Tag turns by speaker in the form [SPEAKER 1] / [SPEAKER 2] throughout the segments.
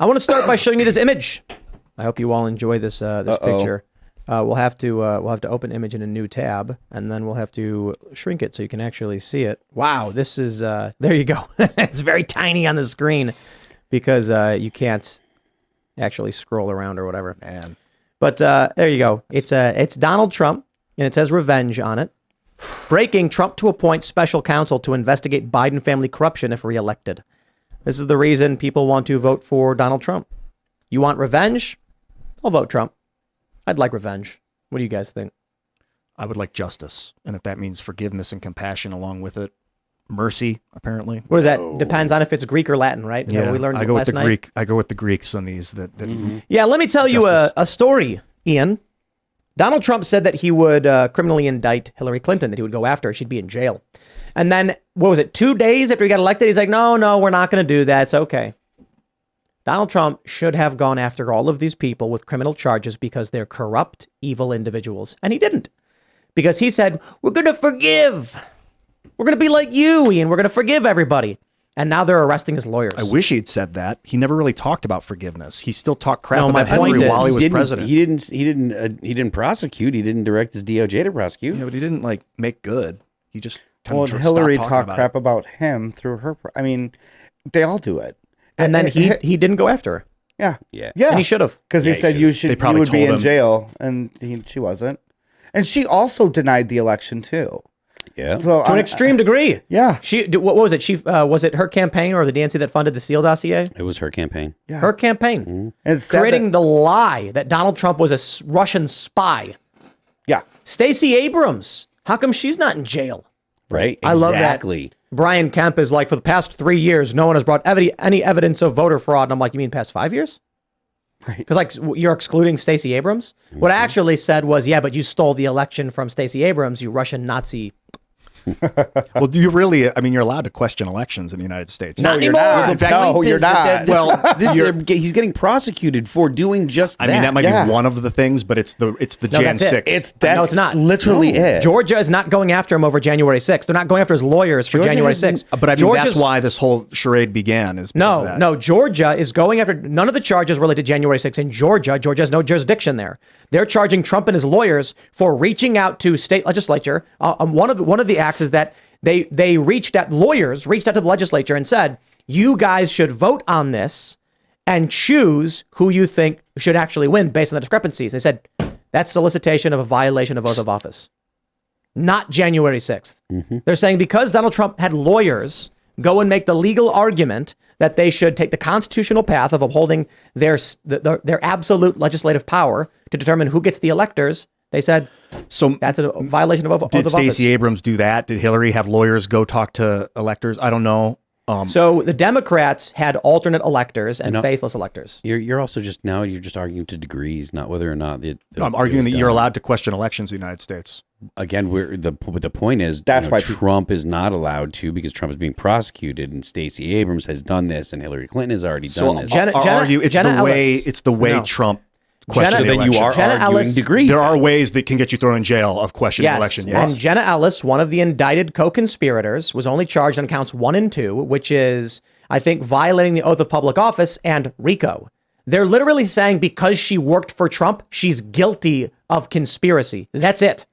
[SPEAKER 1] I want to start by showing you this image. I hope you all enjoy this this picture. We'll have to open image in a new tab, and then we'll have to shrink it so you can actually see it. Wow, this is there you go. It's very tiny on the screen because you can't actually scroll around or whatever. Man. But there you go. It's Donald Trump, and it says revenge on it. Breaking: Trump to appoint special counsel to investigate Biden family corruption if reelected. This is the reason people want to vote for Donald Trump. You want revenge? I'll vote Trump. I'd like revenge. What do you guys think?
[SPEAKER 2] I would like justice. And if that means forgiveness and compassion along with it, mercy, apparently.
[SPEAKER 1] What is that? Depends on if it's Greek or Latin, right? Is that what we learned last night?
[SPEAKER 2] I go with the Greeks on these.
[SPEAKER 1] Yeah, let me tell you a story, Ian. Donald Trump said that he would criminally indict Hillary Clinton, that he would go after her. She'd be in jail. And then, 2 days after he got elected, he's like, no, we're not going to do that. It's okay. Donald Trump should have gone after all of these people with criminal charges because they're corrupt, evil individuals. And he didn't. Because he said, we're going to forgive. We're going to be like you, Ian. We're going to forgive everybody. And now they're arresting his lawyers.
[SPEAKER 2] I wish he'd said that. He never really talked about forgiveness. He still talked crap about Hillary while he was president.
[SPEAKER 3] He didn't prosecute. He didn't direct his DOJ to prosecute.
[SPEAKER 2] Yeah, but he didn't make good. He just
[SPEAKER 4] Hillary talked crap about him through her. I mean, they all do it.
[SPEAKER 1] And then he didn't go after her.
[SPEAKER 4] Yeah.
[SPEAKER 1] And he should have.
[SPEAKER 4] Because he said you would be in jail, and she wasn't. And she also denied the election too.
[SPEAKER 3] Yeah.
[SPEAKER 4] So
[SPEAKER 1] to an extreme degree.
[SPEAKER 4] Yeah.
[SPEAKER 1] What was it? Was it her campaign or the DNC that funded the Steele dossier?
[SPEAKER 3] It was her campaign.
[SPEAKER 1] Yeah. Her campaign.
[SPEAKER 3] Mm-hmm.
[SPEAKER 4] And
[SPEAKER 1] creating the lie that Donald Trump was a Russian spy.
[SPEAKER 4] Yeah.
[SPEAKER 1] Stacey Abrams. How come she's not in jail?
[SPEAKER 3] Right.
[SPEAKER 1] I love that. Brian Kemp is like, for the past 3 years, no one has brought any evidence of voter fraud. And I'm like, you mean past 5 years?
[SPEAKER 4] Right.
[SPEAKER 1] Because you're excluding Stacey Abrams. Mm-hmm. What I actually said was, yeah, but you stole the election from Stacey Abrams, you Russian Nazi.
[SPEAKER 2] Well, do you really? I mean, you're allowed to question elections in the United States.
[SPEAKER 1] Not anymore.
[SPEAKER 4] In fact, you're not.
[SPEAKER 3] He's getting prosecuted for doing just that.
[SPEAKER 2] I mean, that might be one of the things, but it's the Jan 6th.
[SPEAKER 4] It's not. Literally it.
[SPEAKER 1] Georgia is not going after him over January 6th. They're not going after his lawyers for January 6th.
[SPEAKER 2] But I mean, that's why this whole charade began.
[SPEAKER 1] No. Georgia is going after. None of the charges relate to January 6th in Georgia. Georgia has no jurisdiction there. They're charging Trump and his lawyers for reaching out to state legislature. One of the acts is that lawyers reached out to the legislature and said, you guys should vote on this and choose who you think should actually win based on the discrepancies. They said that's solicitation of a violation of oath of office, not January 6th. Mm-hmm. They're saying because Donald Trump had lawyers go and make the legal argument that they should take the constitutional path of upholding their absolute legislative power to determine who gets the electors. They said, so that's a violation of oath of office.
[SPEAKER 2] Did Stacey Abrams do that? Did Hillary have lawyers go talk to electors? I don't know.
[SPEAKER 1] So the Democrats had alternate electors and faithless electors.
[SPEAKER 3] You're also just arguing to degrees, not whether or not
[SPEAKER 2] I'm arguing that you're allowed to question elections in the United States.
[SPEAKER 3] Again, the point is that's why Trump is not allowed to, because Trump is being prosecuted, and Stacey Abrams has done this, and Hillary Clinton has already done this.
[SPEAKER 2] It's the way Trump.
[SPEAKER 3] So then you are arguing degrees.
[SPEAKER 2] There are ways that can get you thrown in jail of questioning election.
[SPEAKER 1] Yes. And Jenna Ellis, one of the indicted co-conspirators, was only charged on counts 1 and 2, which is, I think, violating the oath of public office and RICO. They're literally saying because she worked for Trump, she's guilty of conspiracy. That's it.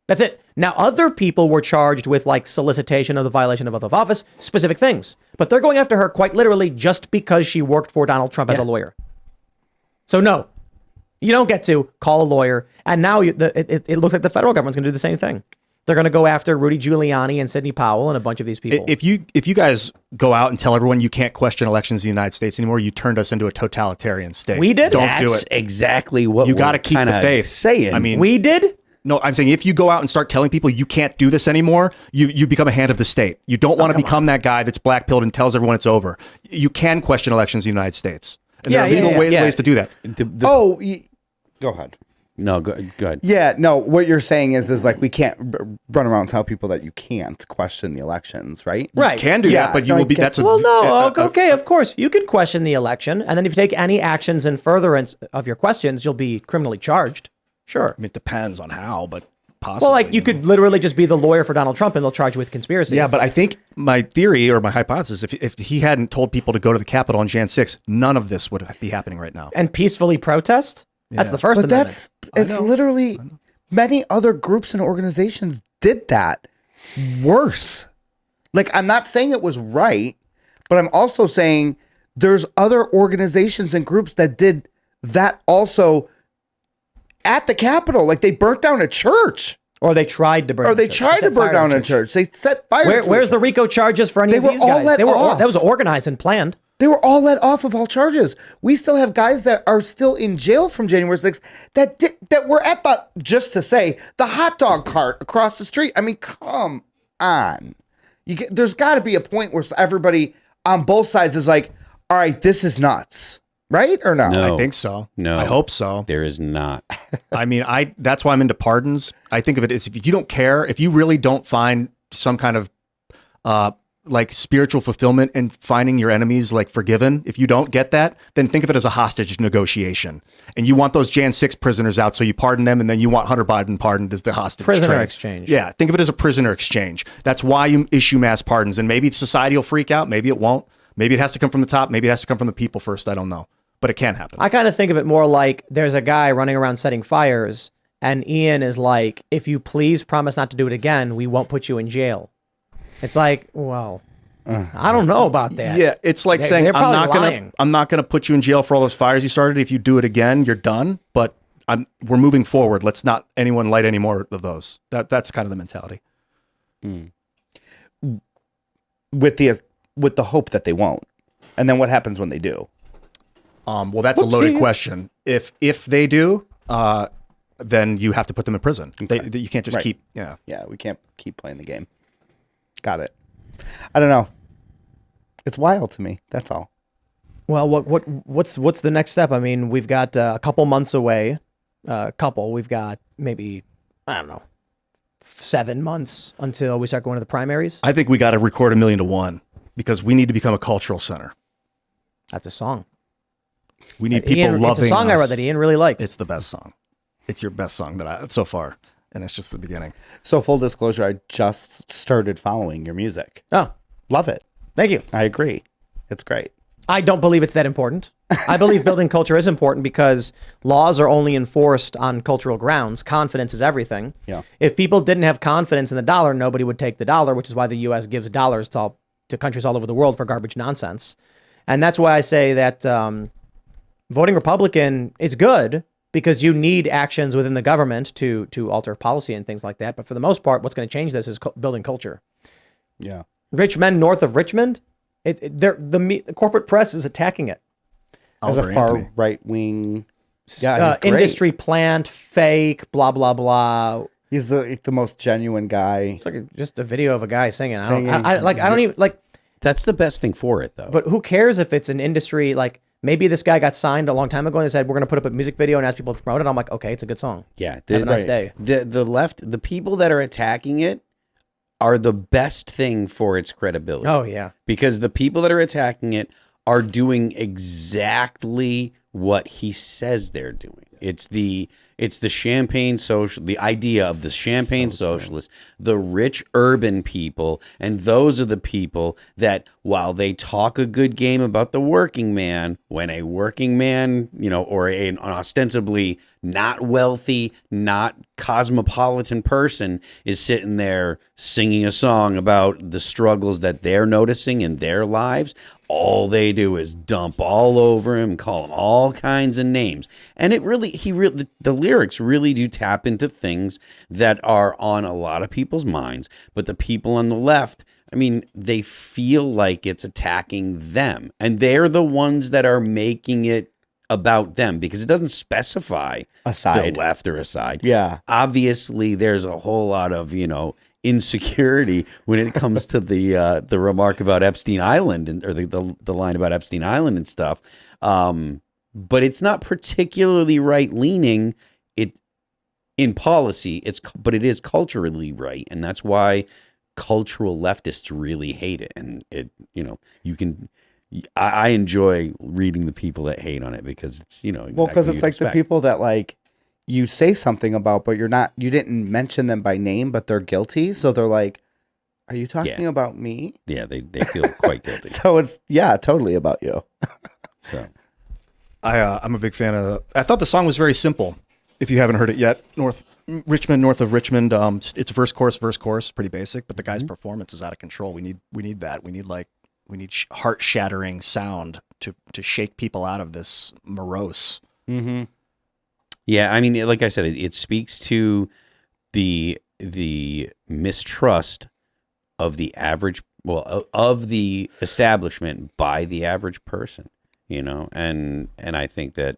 [SPEAKER 1] That's it. Now, other people were charged with solicitation of the violation of oath of office, specific things. But they're going after her quite literally just because she worked for Donald Trump as a lawyer. So no, you don't get to call a lawyer. And now it looks like the federal government's going to do the same thing. They're going to go after Rudy Giuliani and Sidney Powell and a bunch of these people.
[SPEAKER 2] If you guys go out and tell everyone you can't question elections in the United States anymore, you turned us into a totalitarian state.
[SPEAKER 1] We did.
[SPEAKER 2] Don't do it.
[SPEAKER 3] That's exactly what
[SPEAKER 2] you got to keep the faith.
[SPEAKER 3] Saying.
[SPEAKER 2] I mean,
[SPEAKER 1] we did.
[SPEAKER 2] No, I'm saying if you go out and start telling people you can't do this anymore, you become a hand of the state. You don't want to become that guy that's black-pilled and tells everyone it's over. You can question elections in the United States. And there are legal ways to do that.
[SPEAKER 4] Go ahead.
[SPEAKER 3] No, go ahead.
[SPEAKER 4] Yeah, no, what you're saying is we can't run around and tell people that you can't question the elections, right?
[SPEAKER 1] Right.
[SPEAKER 2] You can do that, but you will be, that's a...
[SPEAKER 1] Well, no, okay, of course. You could question the election, and then if you take any actions in furtherance of your questions, you'll be criminally charged. Sure.
[SPEAKER 2] I mean, it depends on how, but... Possibly.
[SPEAKER 1] Well, like you could literally just be the lawyer for Donald Trump and they'll charge you with conspiracy.
[SPEAKER 2] Yeah, but I think my theory or my hypothesis, if he hadn't told people to go to the Capitol on Jan 6, none of this would be happening right now.
[SPEAKER 1] And peacefully protest? That's the First Amendment.
[SPEAKER 4] It's literally many other groups and organizations did that worse. Like, I'm not saying it was right, but I'm also saying there's other organizations and groups that did that also at the Capitol. Like, they burnt down a church.
[SPEAKER 1] Or they tried to burn
[SPEAKER 4] Or they tried to burn down a church. They set fire to
[SPEAKER 1] Where's the RICO charges for any of these guys? That was organized and planned.
[SPEAKER 4] They were all let off of all charges. We still have guys that are still in jail from January 6th that were at just to say, the hot dog cart across the street. I mean, come on. There's got to be a point where everybody on both sides is like, all right, this is nuts. Right or no?
[SPEAKER 2] I think so.
[SPEAKER 3] No.
[SPEAKER 2] I hope so.
[SPEAKER 3] There is not.
[SPEAKER 2] I mean, that's why I'm into pardons. I think of it as if you don't care, if you really don't find some kind of like spiritual fulfillment in finding your enemies like forgiven, if you don't get that, then think of it as a hostage negotiation. And you want those Jan 6 prisoners out, so you pardon them, and then you want Hunter Biden pardoned as the hostage
[SPEAKER 1] prisoner
[SPEAKER 2] trade.
[SPEAKER 1] exchange.
[SPEAKER 2] Yeah, think of it as a prisoner exchange. That's why you issue mass pardons. And maybe society will freak out, maybe it won't. Maybe it has to come from the top, maybe it has to come from the people first, I don't know. But it can happen.
[SPEAKER 1] I kind of think of it more like there's a guy running around setting fires, and Ian is like, if you please promise not to do it again, we won't put you in jail. It's like, well, I don't know about that.
[SPEAKER 2] Yeah, it's like saying I'm not gonna put you in jail for all those fires you started. If you do it again, you're done. But we're moving forward. Let's not anyone light any more of those. That's kind of the mentality.
[SPEAKER 4] With the hope that they won't. And then what happens when they do?
[SPEAKER 2] Well, that's a loaded question. If they do, then you have to put them in prison. Okay. You can't just keep. Yeah,
[SPEAKER 4] we can't keep playing the game. Got it. I don't know. It's wild to me. That's all.
[SPEAKER 1] Well, what's the next step? I mean, we've got a couple months away. We've got maybe, I don't know, 7 months until we start going to the primaries.
[SPEAKER 2] I think we got to record 1,000,000 to 1 because we need to become a cultural center.
[SPEAKER 1] That's a song.
[SPEAKER 2] We need people loving us.
[SPEAKER 1] It's a song I wrote that Ian really likes.
[SPEAKER 2] It's the best song. It's your best song so far, and it's just the beginning.
[SPEAKER 4] So full disclosure, I just started following your music.
[SPEAKER 1] Oh.
[SPEAKER 4] Love it.
[SPEAKER 1] Thank you.
[SPEAKER 4] I agree. It's great.
[SPEAKER 1] I don't believe it's that important. I believe building culture is important because laws are only enforced on cultural grounds. Confidence is everything.
[SPEAKER 4] Yeah.
[SPEAKER 1] If people didn't have confidence in the dollar, nobody would take the dollar, which is why the U.S. gives dollars to countries all over the world for garbage nonsense. And that's why I say that voting Republican is good because you need actions within the government to alter policy and things like that. But for the most part, what's going to change this is building culture.
[SPEAKER 4] Yeah.
[SPEAKER 1] Rich men north of Richmond, the corporate press is attacking it.
[SPEAKER 4] As a far right wing
[SPEAKER 1] industry plant, fake, blah, blah, blah.
[SPEAKER 4] He's the most genuine guy.
[SPEAKER 1] It's like just a video of a guy singing. I don't even like.
[SPEAKER 3] That's the best thing for it, though.
[SPEAKER 1] But who cares if it's an industry like maybe this guy got signed a long time ago and they said we're going to put up a music video and ask people to promote it. I'm like, okay, it's a good song.
[SPEAKER 3] Yeah,
[SPEAKER 1] have a nice day.
[SPEAKER 3] The left, the people that are attacking it are the best thing for its credibility.
[SPEAKER 1] Oh yeah,
[SPEAKER 3] because the people that are attacking it are doing exactly what he says they're doing. It's the champagne social, the idea of the champagne socialists, the rich urban people, and those are the people that, while they talk a good game about the working man, when a working man, or an ostensibly not wealthy, not cosmopolitan person is sitting there singing a song about the struggles that they're noticing in their lives, all they do is dump all over him, call him all kinds of names. And the lyrics really do tap into things that are on a lot of people's minds. But the people on the left, I mean, they feel like it's attacking them. And they're the ones that are making it about them because it doesn't specify
[SPEAKER 4] a side,
[SPEAKER 3] the left or a side.
[SPEAKER 4] Yeah.
[SPEAKER 3] Obviously, there's a whole lot of, insecurity when it comes to the remark about Epstein Island or the line about Epstein Island and stuff. But it's not particularly right leaning. It in policy, but it is culturally right, and that's why cultural leftists really hate it. And I enjoy reading the people that hate on it because it's exactly
[SPEAKER 4] because it's like the people that you say something about, but you didn't mention them by name, but they're guilty. So they're like, are you talking about me?
[SPEAKER 3] Yeah, they feel quite guilty.
[SPEAKER 4] So it's, totally about you.
[SPEAKER 3] So
[SPEAKER 2] I'm a big fan of. I thought the song was very simple. If you haven't heard it yet, north of Richmond. It's verse chorus, pretty basic. But the guy's performance is out of control. We need that. We need heart shattering sound to shake people out of this morose.
[SPEAKER 4] Mm-hmm.
[SPEAKER 3] yeah, I mean, like I said, it speaks to the mistrust of the average, of the establishment by the average person, and I think that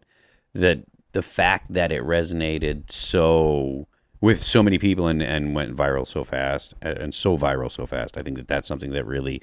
[SPEAKER 3] the fact that it resonated with so many people and went viral so fast, I think that's something that really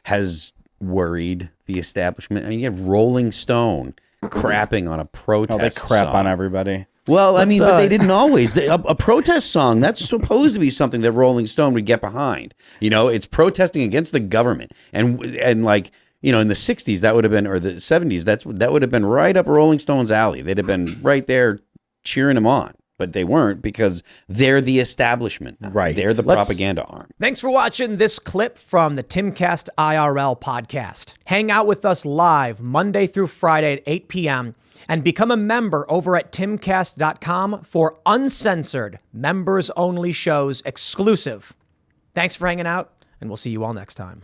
[SPEAKER 3] has worried the establishment. I mean, you have Rolling Stone crapping on a protest
[SPEAKER 4] they crap
[SPEAKER 3] song.
[SPEAKER 4] on everybody.
[SPEAKER 3] Well, I mean, but they didn't always. A protest song, that's supposed to be something that Rolling Stone would get behind. It's protesting against the government. And like, in the 60s, that would have been, or the 70s, that would have been right up Rolling Stone's alley. They'd have been right there cheering them on. But they weren't, because they're the establishment now.
[SPEAKER 4] Right.
[SPEAKER 3] They're the propaganda arm.
[SPEAKER 1] Thanks for watching this clip from the Timcast IRL podcast. Hang out with us live Monday through Friday at 8 p.m. and become a member over at timcast.com for uncensored, members-only shows exclusive. Thanks for hanging out, and we'll see you all next time.